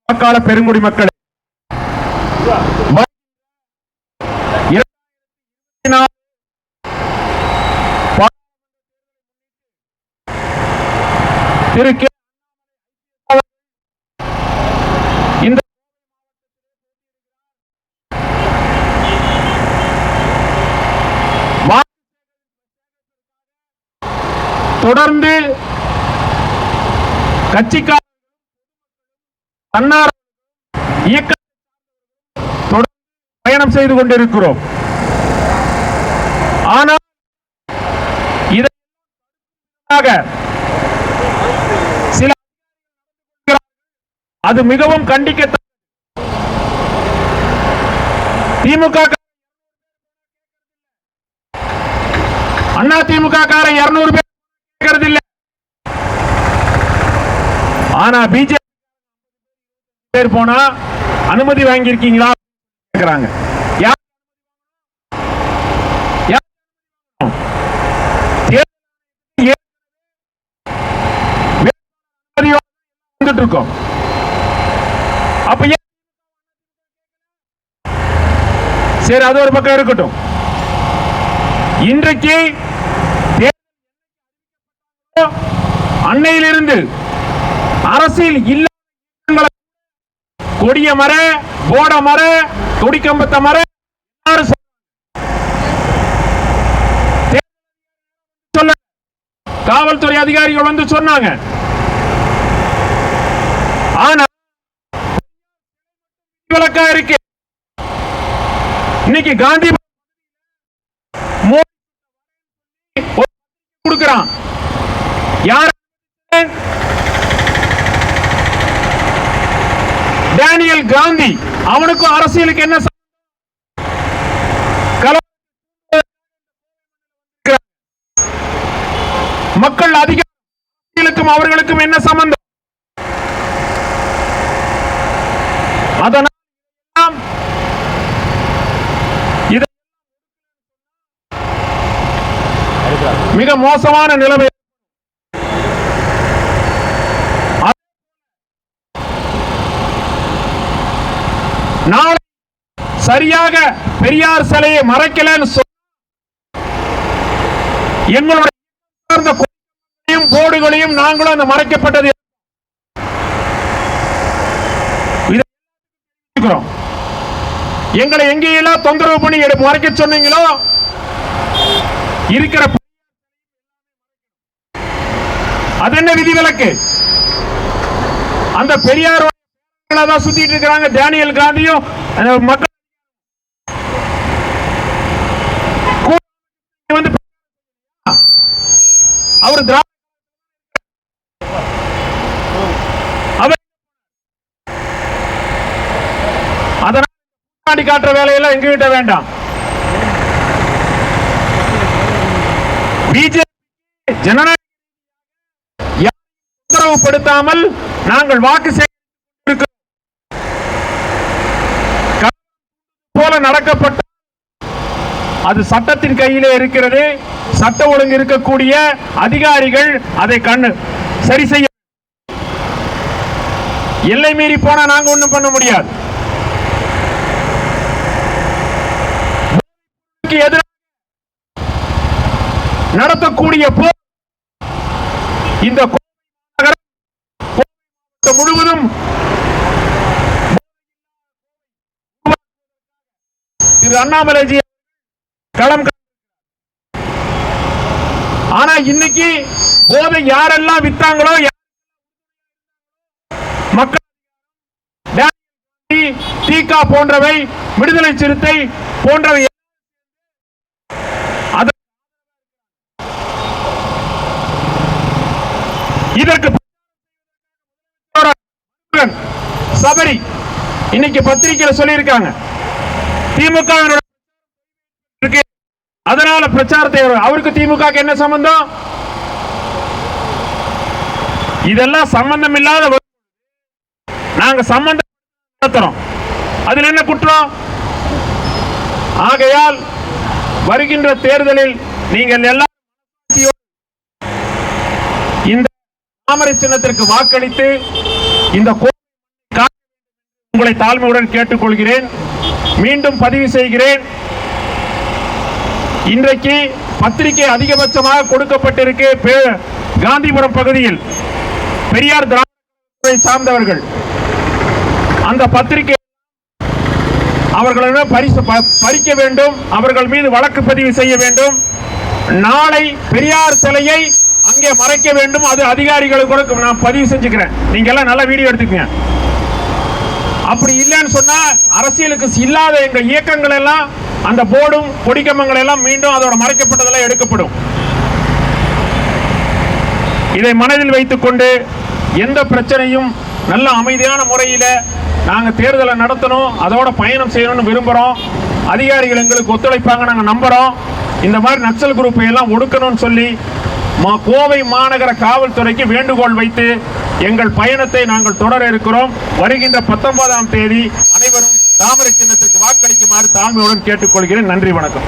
வாக்காள பெருங்குடி மக்கள் இந்த தொடர்ந்து கட்சிக்கார தன்னார் இயக்க தொடர்ந்து பயணம் செய்து கொண்டிருக்கிறோம். ஆனால் சில அது மிகவும் கண்டிக்கத்தக்க. திமுக அண்ணா திமுக கார 200 பேர் கேட்கறது இல்லை. ஆனா பிஜேபி பேர் போனா அனுமதி வாங்கியிருக்கீங்களா கேட்கிறாங்க. இருக்கோம். அப்ப சரி, அது ஒரு பக்கம் இருக்கட்டும். இன்றைக்கு அன்னையிலிருந்து அரசியல் இல்லாத கொடிய மர, போட மர, கொடிக்கம்பத்த மர காவல்துறை அதிகாரிகள் வந்து சொன்னாங்க. ஆனா விளக்கா இருக்கு. இன்னைக்கு காந்தி கொடுக்கிறான். யார்? டேனியல் காந்தி. அவனுக்கு அரசியலுக்கு என்ன மக்கள் அதிகாரத்துக்கும் அவர்களுக்கும் என்ன சம்பந்தம்? அதனால் மிக மோசமான நிலைமை. நாளை சரியாக பெரியார் சிலையை மறைக்கலன்னு எங்களுடைய போர்டுகளையும் நாங்களும் அந்த மறைக்கப்பட்டது எங்களை எங்கெல்லாம் தொந்தரவு பண்ணி மறைக்க சொன்னீங்களோ இருக்கிற அது என்ன விதிவிலக்கு? அந்த பெரியார் தான் சுத்திட்டு இருக்கிறாங்க. டேனியல் காந்தியும் மக்கள் வந்து அவர் அதனால் காட்டுற வேலையெல்லாம் எங்ககிட்ட வேண்டாம். பிஜேபி ஜனநாயக தொந்தரவுப்படுத்தாமல் நாங்கள் வாக்கு சேகரிக்க போல நடக்கப்பட்ட அது சட்டத்தின் கையிலே இருக்கிறது. சட்ட ஒழுங்கு இருக்கக்கூடிய அதிகாரிகள் அதை சரி செய்ய. எல்லை மீறி போனா நாங்க ஒண்ணும் பண்ண முடியாது. எதிராக நடத்தக்கூடிய போர் இந்த முழுவதும் திரு அண்ணாமலைஜி களம். ஆனா இன்னைக்கு போதை யாரெல்லாம் வித்தாங்களோ மக்கள் தீகா போன்றவை, விடுதலை சிறுத்தை போன்றவை இதற்கு சபரி இன்னைக்கு பத்திரிகையில் சொல்லியிருக்காங்க. திமுக அதனால பிரச்சாரத்தை அவருக்கு திமுக என்ன சம்பந்தம்? இதெல்லாம் சம்பந்தம் இல்லாத நாங்க சம்பந்தம் அதில் என்ன குற்றம்? ஆகையால் வருகின்ற தேர்தலில் நீங்கள் எல்லாம் இந்த தாமரை சின்னத்திற்கு வாக்களித்து இந்த உங்களை தாழ்மையுடன் கேட்டுக்கொள்கிறேன். மீண்டும் பதிவு செய்கிறேன். இன்றைக்கு பத்திரிகை அதிகபட்சமாக கொடுக்கப்பட்டிருக்கு. காந்திபுரம் பகுதியில் பெரியார் திராவிட சார்ந்தவர்கள் அந்த பத்திரிகை அவர்களிடம் பறிக்க வேண்டும். அவர்கள் மீது வழக்கு பதிவு செய்ய வேண்டும். நாளை பெரியார் சிலையை அங்கே மறைக்க வேண்டும். அது அதிகாரிகளுக்கு நான் பதிவு செஞ்சுக்கிறேன். நீங்க எல்லாம் நல்ல வீடியோ எடுத்துக்கங்க. அப்படி இல்லைன்னு சொன்னா அரசியலுக்கு இல்லாத எங்க இயக்கங்கள் எல்லாம் அந்த போர்டும் கொடிக்கம்பங்கள் எல்லாம் மீண்டும் அதோட மறைக்கப்பட்டதெல்லாம் எடுக்கப்படும். இதை மனதில் வைத்துக் கொண்டு எந்த பிரச்சனையும் நல்ல அமைதியான முறையில் நாங்கள் தேர்தலை நடத்தணும், அதோட பயணம் செய்யணும்னு விரும்புகிறோம். அதிகாரிகள் எங்களுக்கு ஒத்துழைப்பாங்க நாங்கள் நம்புகிறோம். இந்த மாதிரி நக்சல் குரூப்பை எல்லாம் ஒடுக்கணும்னு சொல்லி கோவை மாநகர காவல்துறைக்கு வேண்டுகோள் வைத்து எங்கள் பயணத்தை நாங்கள் தொடர இருக்கிறோம். வருகின்ற 19ஆம் தேதி அனைவரும் தாமரை சின்னத்திற்கு வாக்களிக்குமாறு தாழ்மையுடன் கேட்டுக்கொள்கிறேன். நன்றி, வணக்கம்.